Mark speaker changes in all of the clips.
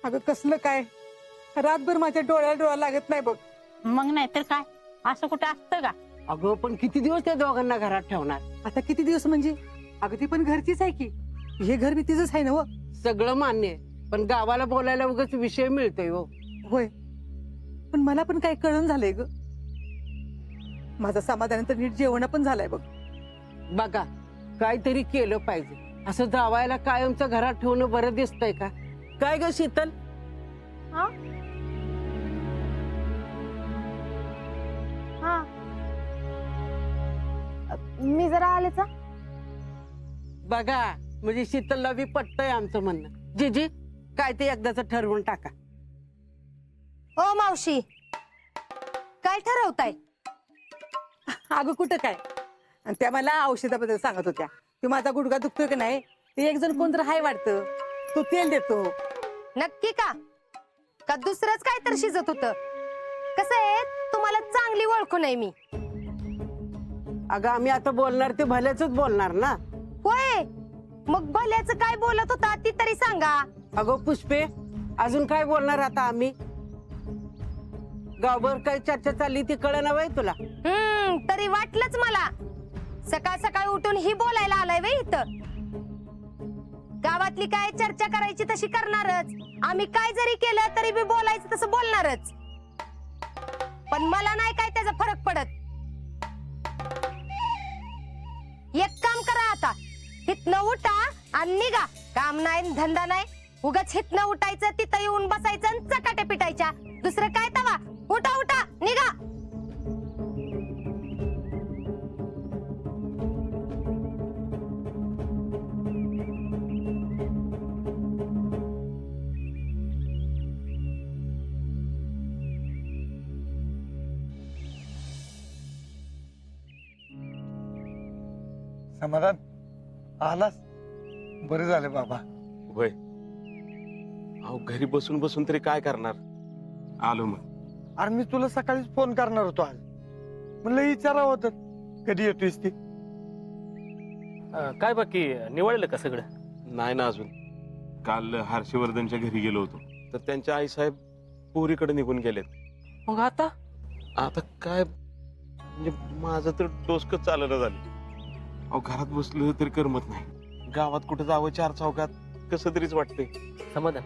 Speaker 1: अगं कसलं काय, रातभर माझ्या डोळ्याला डोळा लागत नाही बघ.
Speaker 2: मग नाही तर काय, असं कुठं असतं का?
Speaker 3: अगं पण किती दिवस त्या दोघांना घरात ठेवणार?
Speaker 1: आता किती दिवस म्हणजे? अगं ती पण घरचीच आहे की, हे घर बी तिचंच आहे ना हो.
Speaker 3: सगळं मान्य आहे, पण गावाला बोलायला उगाच विषय मिळतोय हो.
Speaker 1: होय, पण मला पण काही कळण झालंय ग. माझा समाधानानंतर नीट जेवण पण झालंय बघ.
Speaker 3: बघा, काहीतरी केलं पाहिजे. असं जावायला कायमचं घरात ठेवणं बरं दिसतंय का? काय ग शीतल?
Speaker 4: हा हा मी जरा आलेच हा.
Speaker 3: बघा, म्हणजे शीतलला बी पटतंय आमचं म्हणणं. जीजी, काय ते एकदाच ठरवून टाका.
Speaker 4: ओ मावशी, काय ठरवताय?
Speaker 1: अगं कुठं काय, आणि त्या मला औषधाबद्दल सांगत होत्या. तू माझा गुडघा दुखतोय की नाही, ते एक जण कोणतर हाय वाटतं, तो तेल देतो.
Speaker 4: नक्की का? का दुसरंच काय तर शिजत होत? कसं आहे, तुम्हाला चांगली ओळखून आहे मी.
Speaker 3: अगं आम्ही आता बोलणार ते भल्याच बोलणार ना.
Speaker 4: होय, मग भल्याचं काय बोलत होता ती तरी सांगा.
Speaker 3: अगं पुष्पे, अजून काय बोलणार आता आम्ही? गावभर काय चर्चा चालली ती कळना बाई तुला?
Speaker 4: तरी वाटलंच मला. सकाळ सकाळ उठून ही बोलायला आलाय वे इथं. गावातली काय चर्चा करायची तशी करणारच. आम्ही काय जरी केलं तरी बी बोलायचं तसं बोलणारच. पण मला नाही काय त्याचा फरक पडत. एक काम करा आता, हितनं उठा आणि निघा. काम नाही धंदा नाही, उगाच हितनं उठायचं, तिथं येऊन बसायचं आणि चकाट्या पिटायच्या. दुसरं काय तवा? उठा उठा, निघा.
Speaker 5: समाधान, आलास? बरं झालं बाबा.
Speaker 6: होय. अहो घरी बसून बसून तरी काय करणार, आलो मग.
Speaker 5: अरे मी तुला सकाळीच फोन करणार होतो आज. म्हणलं विचारावं तर कधी येतोयस ती.
Speaker 7: काय बाकी निवडलं का सगळं?
Speaker 6: नाही ना अजून. काल हर्षवर्धनच्या घरी गेलो होतो, तर त्यांच्या आई साहेब पोरीकडे निघून गेलेत.
Speaker 3: मग आता
Speaker 6: आता काय म्हणजे माझं तर डोसकं चाललं झालं. अहो घरात बसलो तरी करमत नाही. गावात कुठं जावं चार चौकात कसं तरीच वाटतंय.
Speaker 7: समाधान,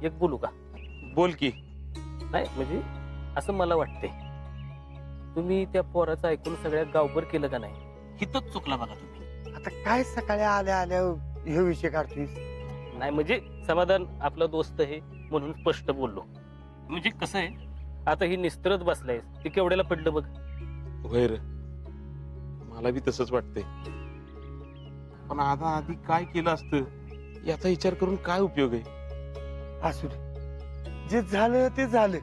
Speaker 7: एक बोलू का?
Speaker 6: बोल की.
Speaker 7: नाही म्हणजे असं मला वाटतंय, तुम्ही त्या पोराचं ऐकून सगळ्या गावभर केलं का नाही, हिथंच चुकला बघा तुम्ही.
Speaker 5: आता काय सकाळी आल्या आल्या हे विषय काढतोयस?
Speaker 7: नाही म्हणजे समाधान आपला दोस्त आहे म्हणून स्पष्ट बोललो. म्हणजे कसं आहे, आता ही निस्त्रत बसलाय, ती केवढ्याला पडलं बघ.
Speaker 6: होय रे, मला बी तसंच वाटतंय. पण आता आधी काय केलं असतं याचा विचार करून काय उपयोग आहे?
Speaker 5: असू दे, जे झालं ते झालं.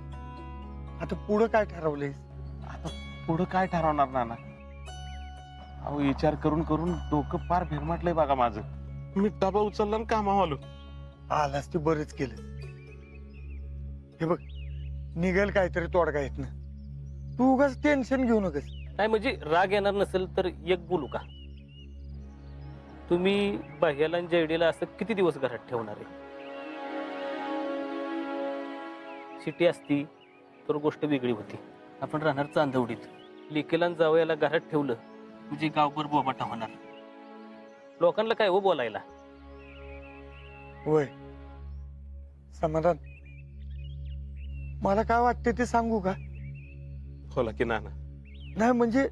Speaker 5: आता पुढं काय ठरवलंयस?
Speaker 6: आता पुढं काय ठरवणार नाना? अहो विचार करून करून डोकं पार भिरमाटलंय बघा माझं. मी डबा उचलला आणि कामावर आलो.
Speaker 5: आलास ते बरंच केलं. हे बघ, निघेल काहीतरी तोडगा येत ना. तू उगाच टेन्शन घेऊ नकस.
Speaker 7: नाही म्हणजे राग येणार नसेल तर एक बोलू का? तुम्ही बाह्याला आणि जयडीला असं किती दिवस घरात ठेवणार आहे? सिटी असती तर गोष्ट वेगळी होती. आपण राहणार चांदवडीत. लेकीला जावयाला घरात ठेवलं म्हणजे गावभर बोबाटा होणार. लोकांना काय हो बोलायला.
Speaker 5: होय समाधान, मला काय वाटतं ते सांगू का?
Speaker 6: बोला की नाना.
Speaker 5: नाही म्हणजे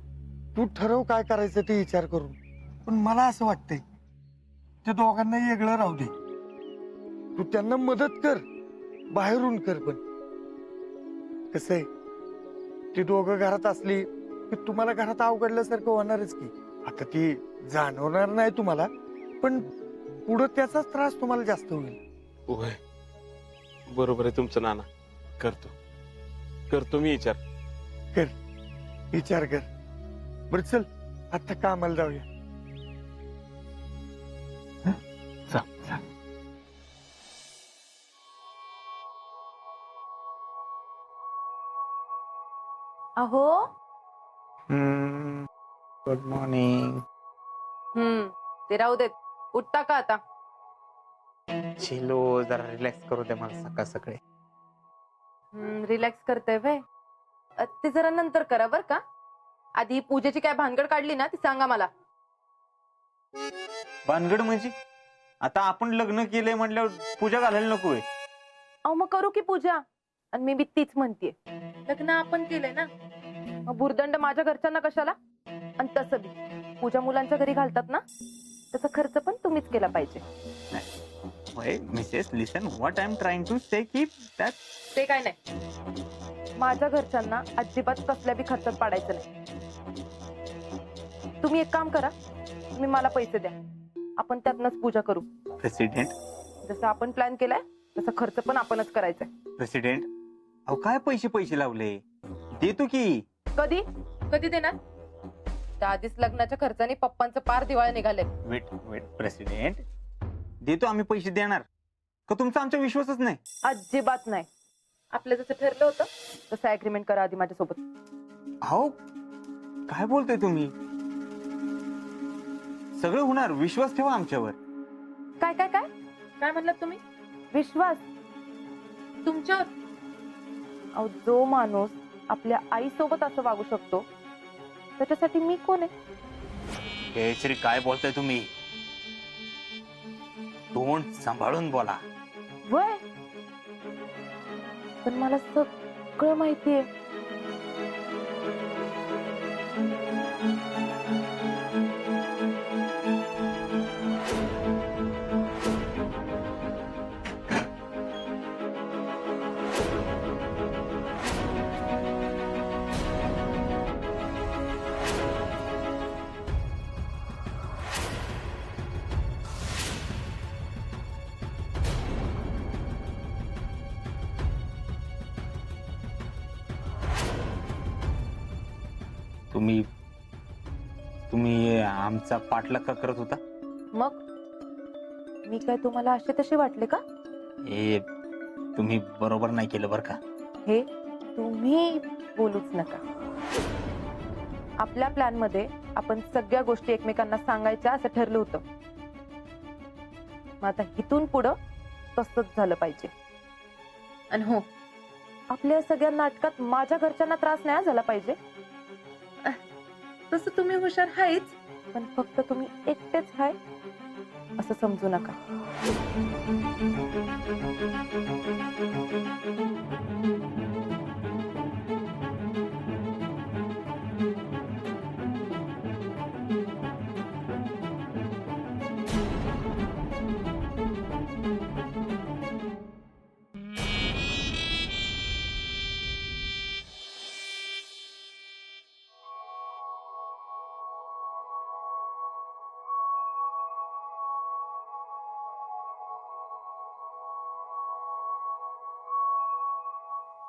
Speaker 5: तू ठरव काय करायचं ते विचार करून. पण मला असं वाटतंय त्या दोघांना वेगळं राहू दे. तू त्यांना मदत कर, बाहेरून कर. पण कसं आहे, ती दोघं घरात असली की तुम्हाला घरात अवघडल्यासारखं होणारच की. आता ती जाणवणार नाही तुम्हाला, पण पुढं त्याचाच त्रास तुम्हाला जास्त होईल.
Speaker 6: होय, बरोबर आहे तुमचं नाना. करतो करतो मी विचार.
Speaker 5: कर, विचार कर. बरं चल, आता कामाला जाऊया.
Speaker 4: अहो,
Speaker 5: गुड मॉर्निंग.
Speaker 4: ते राहू देत. उठता का आता?
Speaker 8: चिलो जरा रिलॅक्स करू दे मला सकाळ सकाळी.
Speaker 9: रिलॅक्स करते व्हय. ते जरा नंतर करा बर का. आधी पूजेची काय भानगड काढली ना ती सांगा मला.
Speaker 8: भानगड म्हणजे आता आपण लग्न केलंय म्हटल्यावर पूजा घालायला नकोय.
Speaker 9: अहो मग करू की पूजा. आणि मी बी तीच म्हणतेय, लग्न आपण केलंय ना, मग भुर्दंड माझ्या घरच्यांना कशाला. आणि तसं बी पूजा मुलांच्या घरी घालतात ना, त्याचा खर्च पण तुम्हीच केला पाहिजे.
Speaker 8: Mrs listen what I am trying to say की दॅट
Speaker 9: ते काय नाही, माझ्या घरच्यांना अजिबात कसल्या बी खर्चात पाडायचं नाही. तुम्ही एक काम करा, तुम्ही मला पैसे द्या, आपण त्यातनच पूजा करू.
Speaker 8: प्रेसिडेंट.
Speaker 9: जसं आपण प्लॅन केलाय तसा खर्च पण आपणच करायचा.
Speaker 8: प्रेसिडेंट अहो काय पैसे लावले, देतो की.
Speaker 9: कधी कधी देणार. त्या आधीच लग्नाच्या खर्चाने पप्पांचं पार दिवाळी निघाले.
Speaker 8: वेट प्रेसिडेंट, देतो आम्ही पैसे देणार का तुमचा आमचा विश्वासच नाही.
Speaker 9: अजिबात नाही. आपलं जसं ठरलं होतं तसं अग्रीमेंट करा आधी माझ्यासोबत.
Speaker 8: अहो काय बोलतोय तुम्ही, सगळं होणार, विश्वास ठेवा आमच्यावर.
Speaker 9: काय काय काय काय म्हणलात तुम्ही. विश्वास तुमच्यावर. अहो जो माणूस आपल्या आई सोबत असं वागू शकतो त्याच्यासाठी मी कोण आहे.
Speaker 8: जयश्री काय बोलताय तुम्ही, तोंड सांभाळून बोला.
Speaker 9: वय पण मला सगळं माहितीये.
Speaker 8: तुम्ही तुम्ही आमचा पाठलाग का करत होता.
Speaker 9: मग मी काय तुम्हाला असे तसे वाटले का.
Speaker 8: हे तुम्ही बरोबर नाही केलं बरं का.
Speaker 9: हे तुम्ही बोलूच नका. आपल्या प्लॅन मध्ये आपण सगळ्या गोष्टी एकमेकांना सांगायच्या असं ठरलं होतं. मग आता इथून पुढं तसंच झालं पाहिजे. आणि हो, आपल्या सगळ्या नाटकात माझ्या घरच्यांना त्रास नाही झाला पाहिजे. तसं तुम्ही हुशार आहेच, पण फक्त तुम्ही एकटेच आहे असं समजू नका.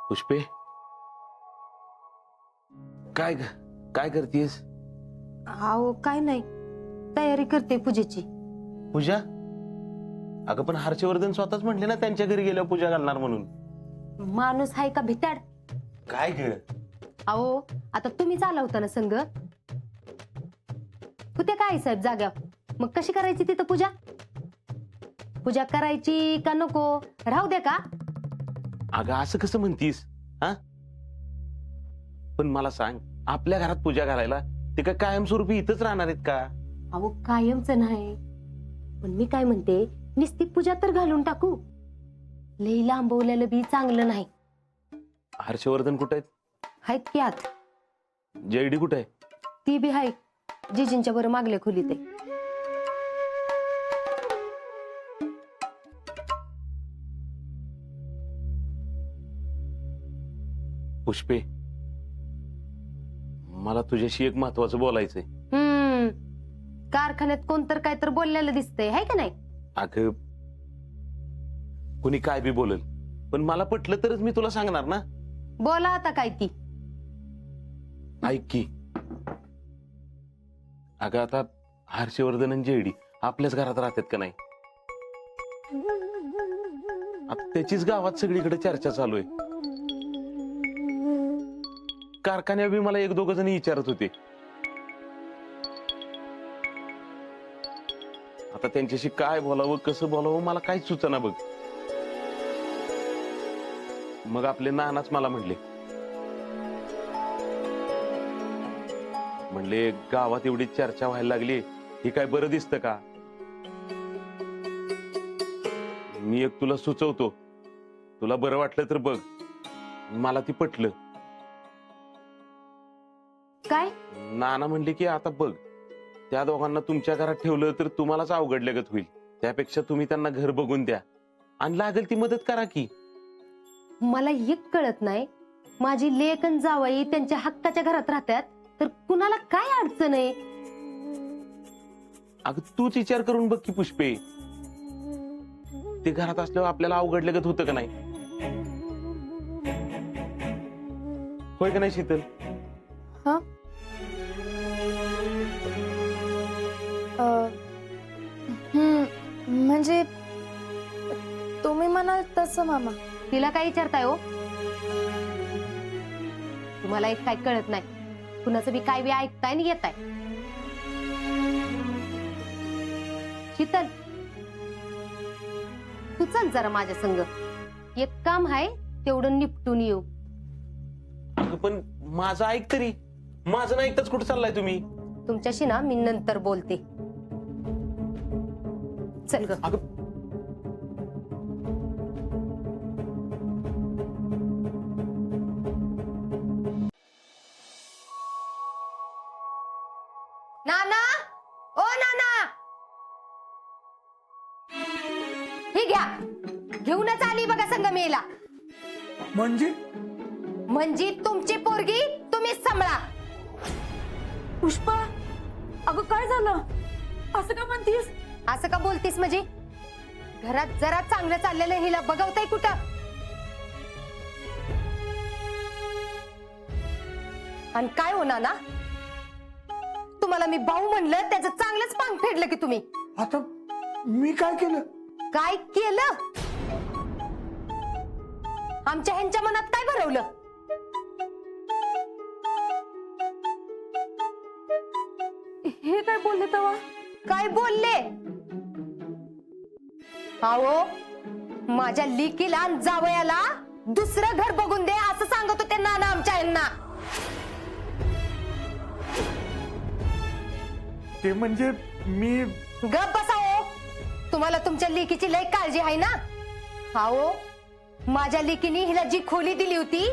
Speaker 6: पुष्पे काय काय करतेस.
Speaker 4: अहो काय नाही, तयारी करते पूजेची.
Speaker 6: पूजा. अगं पण हर्षवर्धन स्वतःच म्हटले ना त्यांच्या घरी गेल्यावर पूजा घालणार म्हणून.
Speaker 4: माणूस आहे का भिताड.
Speaker 6: काय ग.
Speaker 4: अहो आता तुम्ही आला होता ना संग. कुठे काय साहेब जाग्या, मग कशी करायची तिथं पूजा. पूजा करायची का नको राहू दे का.
Speaker 6: अगं असं कसं म्हणतीस हा. पण मला सांग, आपल्या घरात पूजा घालायला ते काय कायमस्वरूपी इथंच राहणार आहेत का.
Speaker 4: अहो कायमच नाही, पण मी काय म्हणते निस्ती पूजा तर घालून टाकू. लई लांबवलेलं बी चांगलं नाही.
Speaker 6: हर्षवर्धन कुठे
Speaker 4: आहेत की आत.
Speaker 6: जयडी कुठे आहे.
Speaker 4: ती बी आहे जिजींच्या वर मागल्या खोलीत आहे.
Speaker 6: पुष्पे मला तुझ्याशी एक महत्वाचं बोलायचंय.
Speaker 4: कारखान्यात कोणतर काय तर बोललेलं दिसतंय आहे का नाही.
Speaker 6: अगं कुणी काय बी बोलल, पण मला पटलं तरच मी तुला सांगणार ना.
Speaker 4: बोला आता काय ती.
Speaker 6: ऐक की. अगं आता हर्षवर्धन आणि जेडी आपल्याच घरात राहतात का नाही. आता त्याचीच गावात सगळीकडे चर्चा चालू आहे. कारखान्या बी मला एक दोघ जण विचारत होते. आता आता त्यांच्याशी काय बोलावं कसं बोलावं मला काहीच सुचना बघ. मग आपले नानाच मला म्हणले गावात एवढी चर्चा व्हायला लागली, हे काय बरं दिसतं का? मी एक तुला सुचवतो, तुला बरं वाटलं तर बघ. मला ती पटलं.
Speaker 4: काय?
Speaker 6: नाना म्हणले की आता बघ, त्या दोघांना तुमच्या घरात ठेवलं तर तुम्हालाच अवघडल्यागत होईल. त्यापेक्षा तुम्ही त्यांना घर बघून द्या आणि लागेल ती मदत करा की.
Speaker 4: मला एक कळत नाही, माझी लेक आणि जावई त्यांच्या हक्काच्या घरात राहतात तर कुणाला काय अडचण आहे?
Speaker 6: अगं तूच विचार करून बघ की पुष्पे, ते घरात असल्यावर आपल्याला अवघडल्यागत होतं का नाही? होय का नाही शीतल?
Speaker 9: म्हणजे तुम्ही म्हणाल तसं मामा.
Speaker 4: तिला काय विचारताय हो? तुम्हाला एक काय कळत नाही, कुणाचं बी काय बी ऐकताय आणि येताय. शीतल, तू चल जरा माझ्या संग, एक काम आहे तेवढं निपटून येऊ.
Speaker 6: अगं पण माझं ऐक तरी. माझं नाही ऐकताच कुठं चाललाय तुम्ही?
Speaker 4: तुमच्याशी ना मी नंतर बोलते. चल ग.
Speaker 6: अगं
Speaker 4: नाना, ओ नाना, ही घ्या, घेऊनच आली बघा संगमेला. म्हणजे तुमची पोरगी तुम्हीच सांभाळा.
Speaker 9: पुष्पा, अगं काय झालं? असं का म्हणतीस?
Speaker 4: असं का बोलतीस म्हणजे? घरात जरा चांगलं चाललेलं हिला बघवताय कुठं? आणि काय होणार ना, तुम्हाला मी भाऊ म्हणलं त्याचं चांगलंच पांग फेडलं की तुम्ही.
Speaker 5: आता मी काय केलं?
Speaker 4: काय केलं? आमच्या ह्यांच्या मनात काय भरवलं?
Speaker 9: हे काय बोलले तेव्हा?
Speaker 4: काय बोलले? अहो, माझ्या लिकीला आणि जावयाला दुसरं घर बघून दे असं सांगत होते नाना आमच्या यांना.
Speaker 5: ते म्हणजे मी
Speaker 4: गप बसाओ, तुम्हाला तुमच्या लेकीची लय काळजी आहे ना. अहो, माझ्या लेकीने हिला जी खोली दिली होती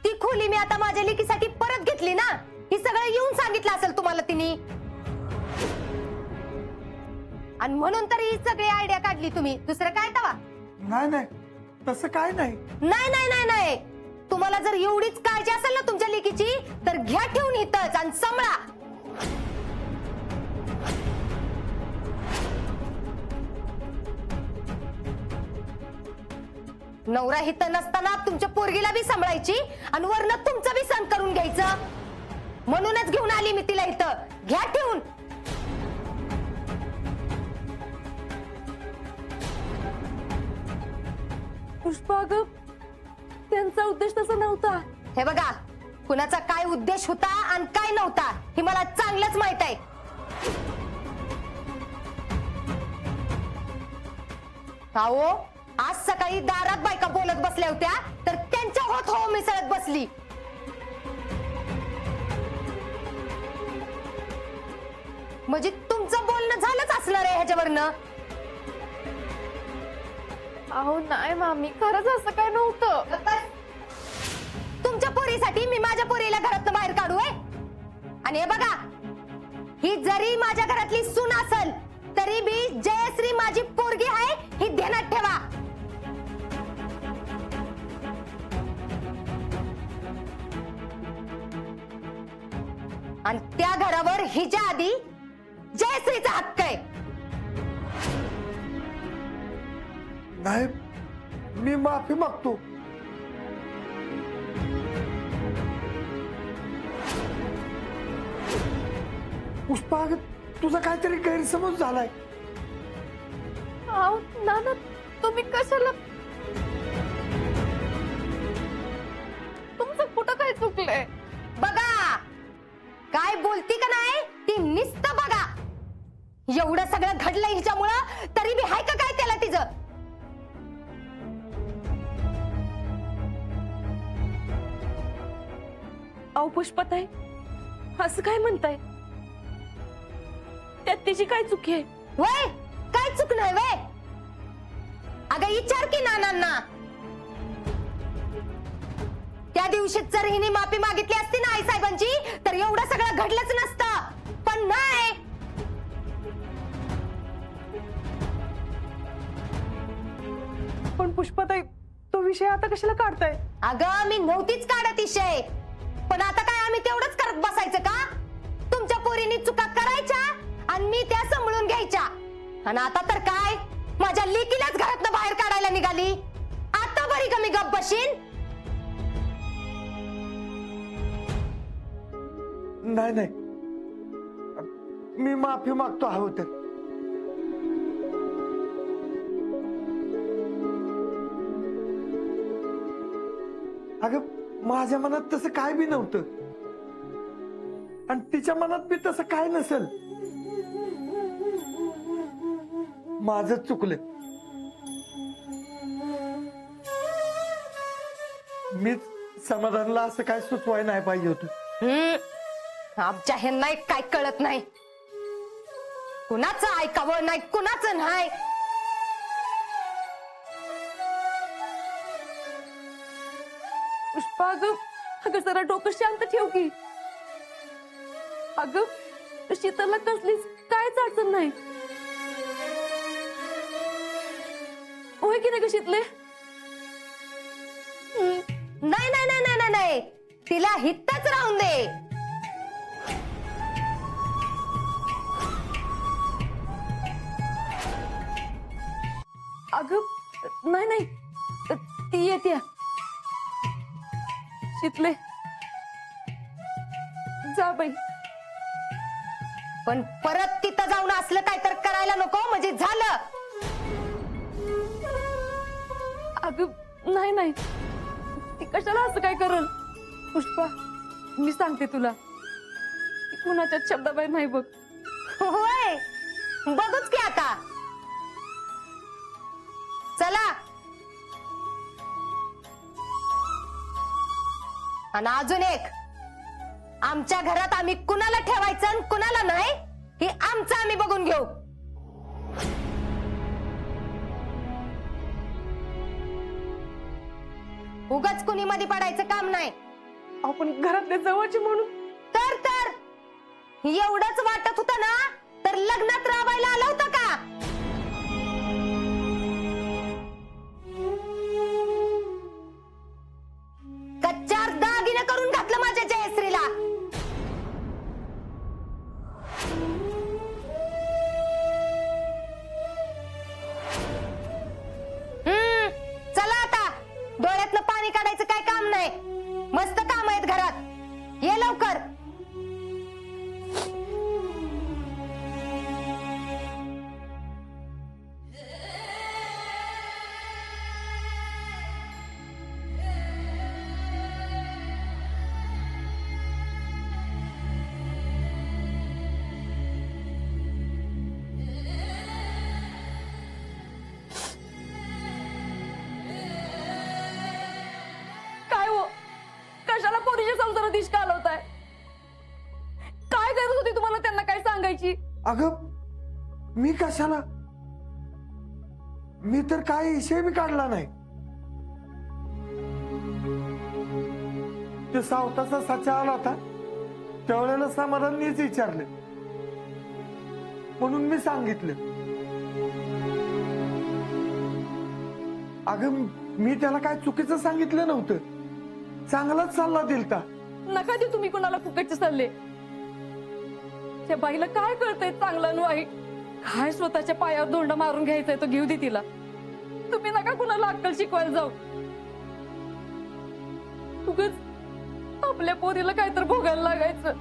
Speaker 4: ती खोली मी आता माझ्या लेकीसाठी परत घेतली ना. ही सगळं येऊन सांगितलं असेल तुम्हाला तिने, आणि म्हणून तर ही सगळी आयडिया काढली तुम्ही. दुसरं काय तवा?
Speaker 5: नाही तसं काय नाही.
Speaker 4: नाही नाही नाही नाही, तुम्हाला जर एवढीच काळजी असेल ना तुमच्या लेकीची तर घ्या ठेवून इथंच आणि सांभाळा. नवरा हिथं नसताना तुमच्या पोरगीला बी सांभाळायची आणि वरनं तुमचं बी सहन करून घ्यायचं. म्हणूनच घेऊन आली मी तिला इथं. घ्या ठेवून.
Speaker 9: पुष्पा, अगं त्यांचा उद्देश तसा नव्हता.
Speaker 4: हे बघा, कुणाचा काय उद्देश होता आणि काय नव्हता हे मला चांगलंच माहित आहे. अहो, आज सकाळी दारात बायका बोलत बसल्या होत्या तर त्यांच्या होत हो मिसळत बसली. म्हणजे तुमचं बोलणं झालंच असणार आहे ह्याच्यावरनं.
Speaker 9: अहो नाही मामी, खरंच असं काय नव्हतं.
Speaker 4: तुमच्या पोरीसाठी मी माझ्या पोरीला घरातनं बाहेर काढू आहे? आणि हे बघा, ही जरी माझ्या घरातली सून असेल तरी बी जयश्री माझी पोरगी आहे ही ध्यानात ठेवा. आणि त्या घरावर हिच्या आधी जयश्रीचा हक्क आहे.
Speaker 5: नाही, मी माफी मागतो. पुष्पा, तुझा काहीतरी गैरसमज झालाय.
Speaker 9: अहो नाना, तुम्ही कशाला? तुमचं कुठं काय चुकलंय?
Speaker 4: बघा, काय बोलती का नाही ती नुसतं बघा. एवढं सगळं घडलंय हिच्यामुळं
Speaker 9: अहो पुष्पाताई, असं काय म्हणताय? त्यात तिची काय चुकी आहे?
Speaker 4: वय काय चूक नाही वय. अगं विचार की नानांना. त्या दिवशी जर हिने माफी मागितली असती ना आई साहेबांची, तर एवढं सगळं घडलंच नसतं. पण नाही.
Speaker 9: पण पुष्पाताई, तो विषय आता कशाला काढताय?
Speaker 4: अगं मी नव्हतीच काढत विषय, पण आता काय आम्ही तेवढंच करत बसायचं का? तुमच्या पोरीने चुका करायच्या आणि मी त्या सांभाळून घ्यायच्या. आणि आता तर काय, माझ्या लेकीलाच घरातनं बाहेर काढायला निघाली. आता बरी का मी गप्प बशीन?
Speaker 5: नाही नाही, मी माफी मागतो हवं तर. अगं माझ्या मनात तसं काय बी नव्हतं आणि तिच्या मनात बी तसं काय नसेल. माझं चुकलं. मीच समाधानला असं काय सुचवाय नाही पाहिजे होतं.
Speaker 4: आमच्या ह्यांना एक काय कळत नाही. कुणाचं ऐकावं नाही, कुणाचं नाही.
Speaker 9: पुष्पा अगं जरा डोकं शांत ठेव की. अगं शीतलला कसलीच कायच अडचण नाही. होय की नाही ग शीतले?
Speaker 4: नाही नाही नाही नाही नाही नाही, तिला हितच राहून दे.
Speaker 9: अगं नाही नाही, ती येते. शीतले जा बाई.
Speaker 4: पण परत तिथं जाऊन असलं काय तर करायला नको, म्हणजे झालं.
Speaker 9: अगं नाही नाही, ती कशाला असं काय करल? पुष्पा मी सांगते तुला, ती कुणाच्या शब्दाबाहेर नाही बघ.
Speaker 4: होय बघूच की आता. चला. आणि अजून एक, आमच्या घरात आम्ही कुणाला ठेवायचं आणि कुणाला नाही हे आमचं आम्ही बघून घेऊ. उगाच कुणी मध्ये पडायचं काम नाही.
Speaker 9: आपण घरातल्या जवळची म्हणून.
Speaker 4: तर एवढंच वाटत होतं ना, तर लग्नात राबायला आलं होतं का? कच्चार दागिने करून घातलं माझ्या जयश्रीला. चला आता, डोळ्यातनं पाणी काढायचं काय काम नाही. मस्त काम आहेत घरात. ये लवकर.
Speaker 9: काय हो, कशाला पोरीच्या संसारात दिश घालवताय? काय गरज होती तुम्हाला त्यांना काय सांगायची?
Speaker 5: अगं मी कशाला, मी तर काय विषय बी काढला नाही. ते सावताचा साचा आला होता, त्यावेळेला समाधानीच विचारलं म्हणून मी सांगितलं. अगं मी त्याला काय चुकीचं सांगितलं नव्हतं, चांगलाच सल्ला दिलता.
Speaker 9: नका देऊ तुम्ही कोणाला फुकटचे सल्ले. त्या बाईला काय कळतंय चांगलं आणि वाईट? काय स्वतःच्या पायावर धोंडा मारून घ्यायचंय तो घेऊ दे तिला. तुम्ही नका कुणाला अक्कल शिकवायला जाऊ. उगाच आपल्या पोरीला काय तर भोगायला लागायचं.